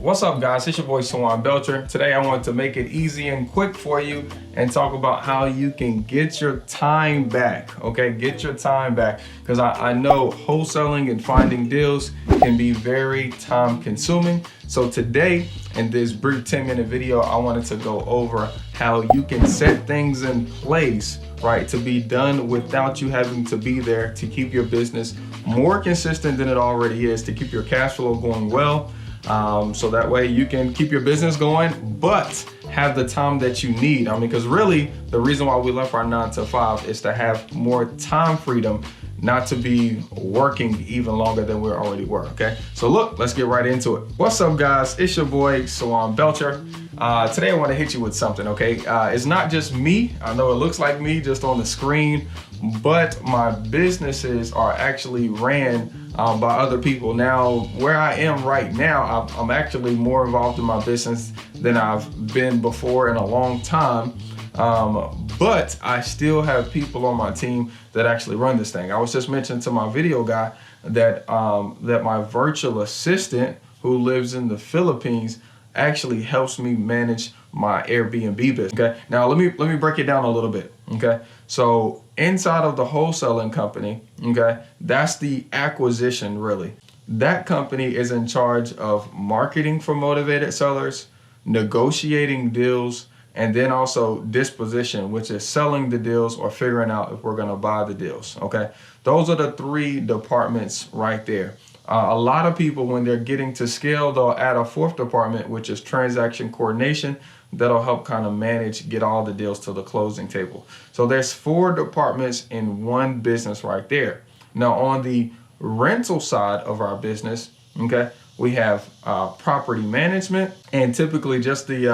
What's up, guys? It's your boy Swan Belcher. Today I want to make it easy and quick for you and talk about how you can get your time back. Okay, get your time back, because I know wholesaling and finding deals can be very time consuming. So today, in this brief 10-minute video, I wanted to go over how you can set things in place, right, to be done without you having to be there, to keep your business more consistent than it already is, to keep your cash flow going well. So that way you can keep your business going, but have the time that you need. Because really the reason why we left our 9 to 5 is to have more time freedom, not to be working even longer than we already were. Okay, so look, let's get right into it. What's up, guys? It's your boy Swan Belcher. Today I want to hit you with something. Okay, it's not just me. I know it looks like me just on the screen, but my businesses are actually ran by other people. Now, where I am right now, I'm actually more involved in my business than I've been before in a long time. But I still have people on my team that actually run this thing. I was just mentioning to my video guy that that my virtual assistant, who lives in the Philippines, actually helps me manage my Airbnb business. Okay, now let me break it down a little bit. Okay, so inside of the wholesaling company, okay, that's the acquisition. Really, that company is in charge of marketing for motivated sellers, negotiating deals, and then also disposition, which is selling the deals or figuring out if we're going to buy the deals. Okay, those are the 3 departments right there. A lot of people, when they're getting to scale, they'll add a 4th department, which is transaction coordination. That'll help kind of manage, get all the deals to the closing table. So there's 4 departments in one business right there. Now on the rental side of our business, okay, we have property management, and typically just the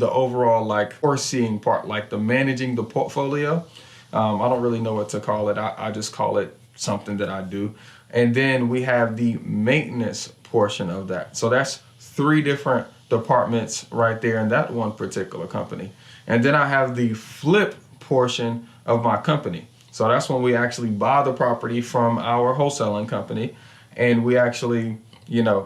overall like overseeing part, like the managing the portfolio. I don't really know what to call it. I just call it something that I do. And then we have the maintenance portion of that. So that's 3 different departments right there in that one particular company. And then I have the flip portion of my company. So that's when we actually buy the property from our wholesaling company, and we actually,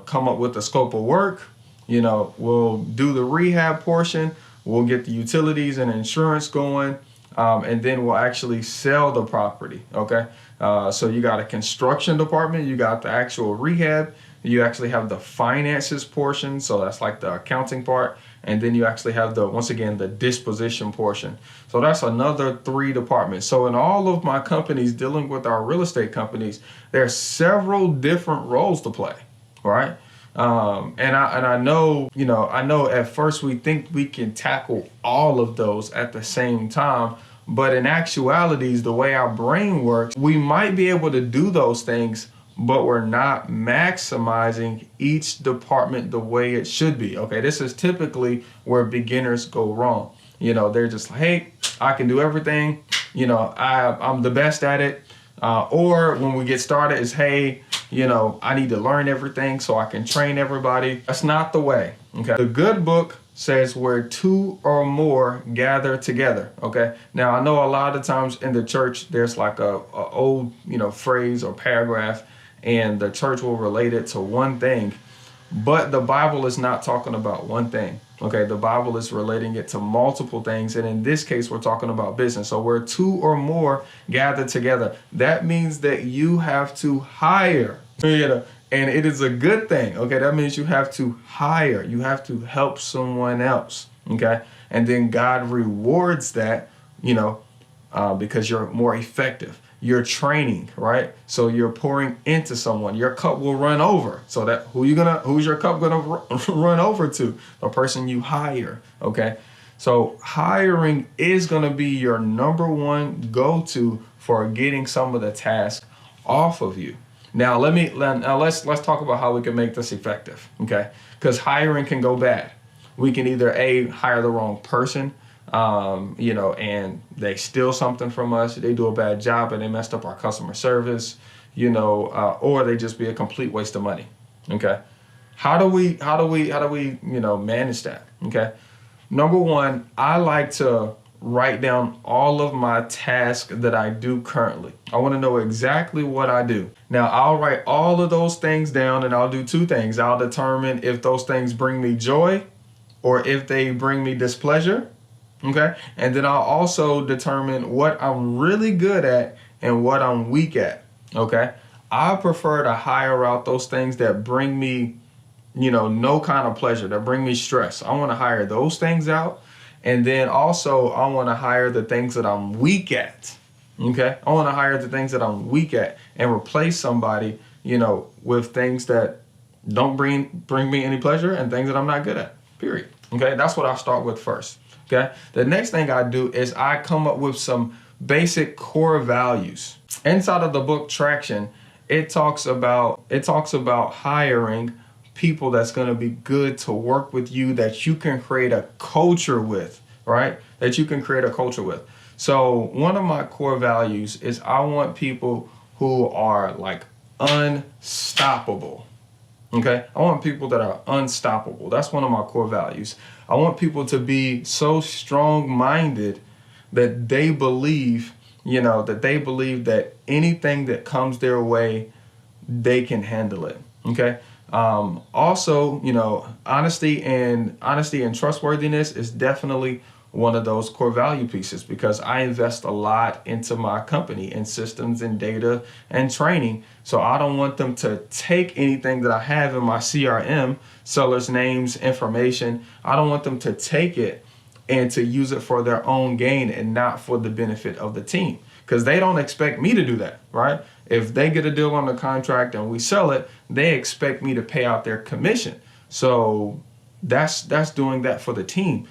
come up with the scope of work. We'll do the rehab portion, we'll get the utilities and insurance going, and then we'll actually sell the property. Okay, so you got a construction department, you got the actual rehab, you actually have the finances portion, so that's like the accounting part, and then you actually have once again the disposition portion. So that's another 3 departments. So in all of my companies dealing with our real estate companies, there's several different roles to play, right? And I know, I know at first we think we can tackle all of those at the same time, but in actuality, the way our brain works, we might be able to do those things, but we're not maximizing each department the way it should be. Okay, this is typically where beginners go wrong. They're just like, hey, I can do everything. I'm the best at it. Or when we get started is, hey, I need to learn everything so I can train everybody. That's not the way. Okay, the good book says where 2 or more gather together. Okay, now I know a lot of times in the church there's like a old phrase or paragraph, and the church will relate it to one thing, but the Bible is not talking about one thing. Okay, the Bible is relating it to multiple things, and in this case we're talking about business. So where 2 or more gather together, that means that you have to hire, and it is a good thing. Okay, that means you have to hire, you have to help someone else. Okay, and then God rewards that, because you're more effective. You're training, right? So you're pouring into someone. Your cup will run over. So that who's your cup gonna run over to? The person you hire. Okay, so hiring is gonna be your number 1 go-to for getting some of the tasks off of you. Now let's talk about how we can make this effective. Okay, because hiring can go bad. We can either hire the wrong person, and they steal something from us, they do a bad job and they messed up our customer service, or they just be a complete waste of money. Okay, how do we manage that? Okay, number 1, I like to write down all of my tasks that I do currently. I want to know exactly what I do. Now, I'll write all of those things down, and I'll do two things. I'll determine if those things bring me joy or if they bring me displeasure. Okay. And then I'll also determine what I'm really good at and what I'm weak at. Okay. I prefer to hire out those things that bring me, no kind of pleasure, that bring me stress. I want to hire those things out. And then also I want to hire the things that I'm weak at. Okay. I want to hire the things that I'm weak at and replace somebody, with things that don't bring me any pleasure and things that I'm not good at, period. Okay. That's what I'll start with first. Okay. The next thing I do is I come up with some basic core values. Inside of the book Traction, it talks about hiring people that's going to be good to work with you, that you can create a culture with, right? That you can create a culture with. So one of my core values is I want people who are like unstoppable. Okay. I want people that are unstoppable. That's one of my core values. I want people to be so strong-minded that they believe, that anything that comes their way, they can handle it. Okay. Also, honesty and trustworthiness is definitely one of those core value pieces, because I invest a lot into my company in systems and data and training. So I don't want them to take anything that I have in my CRM, sellers' names, information. I don't want them to take it and to use it for their own gain and not for the benefit of the team, because they don't expect me to do that, right? If they get a deal on the contract and we sell it, they expect me to pay out their commission. So that's doing that for the team.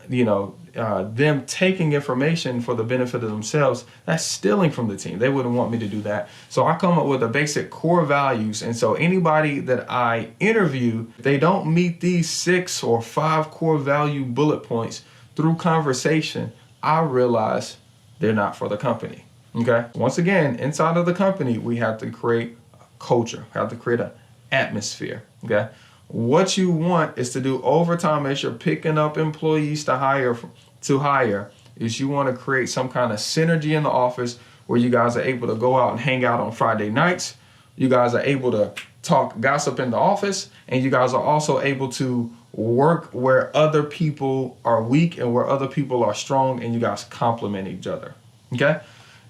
Them taking information for the benefit of themselves, that's stealing from the team. They wouldn't want me to do that. So I come up with a basic core values. And so anybody that I interview, they don't meet these 6 or 5 core value bullet points through conversation, I realize they're not for the company. Okay. Once again, inside of the company, we have to create a culture, we have to create an atmosphere. Okay. What you want is to do overtime as you're picking up employees to hire, is you want to create some kind of synergy in the office where you guys are able to go out and hang out on Friday nights. You guys are able to talk gossip in the office, and you guys are also able to work where other people are weak and where other people are strong, and you guys complement each other. Okay.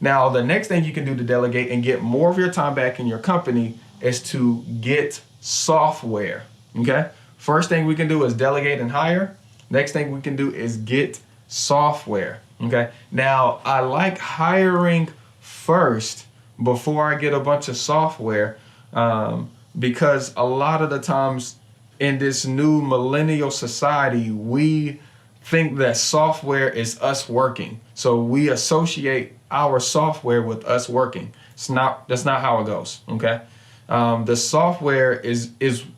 Now, the next thing you can do to delegate and get more of your time back in your company is to get software. Okay. First thing we can do is delegate and hire. Next thing we can do is get software. Okay. Now, I like hiring first before I get a bunch of software, because a lot of the times in this new millennial society, we think that software is us working. So we associate our software with us working. That's not how it goes. Okay. The software is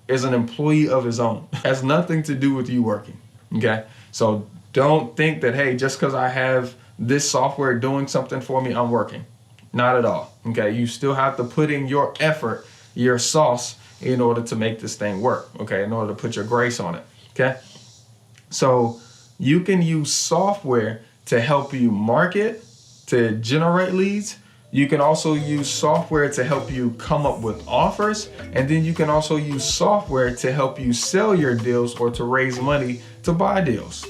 an employee of its own. It has nothing to do with you working. Okay. So don't think that, hey, just because I have this software doing something for me, I'm working. Not at all. Okay. You still have to put in your effort, your sauce, in order to make this thing work. Okay. In order to put your grace on it. Okay. So you can use software to help you market, to generate leads. You can also use software to help you come up with offers. And then you can also use software to help you sell your deals or to raise money to buy deals.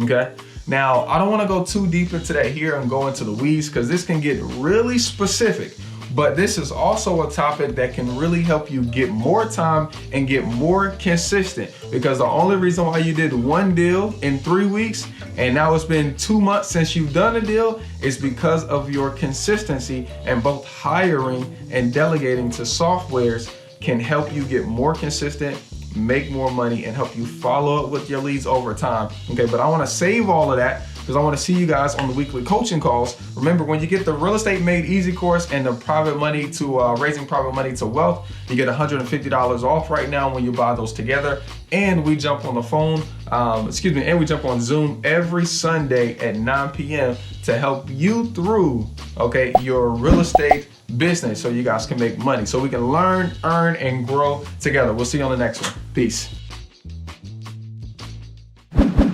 Okay. Now, I don't want to go too deep into that here and go into the weeds, because this can get really specific. But this is also a topic that can really help you get more time and get more consistent, because the only reason why you did one deal in 3 weeks and now it's been 2 months since you've done a deal is because of your consistency. And both hiring and delegating to softwares can help you get more consistent, make more money, and help you follow up with your leads over time. Okay, but I want to save all of that because I want to see you guys on the weekly coaching calls. Remember, when you get the Real Estate Made Easy course and the Raising Private Money to Wealth, you get $150 off right now when you buy those together. And we jump on the phone, and we jump on Zoom every Sunday at 9 p.m. to help you through, your real estate business so you guys can make money, so we can learn, earn, and grow together. We'll see you on the next one. Peace.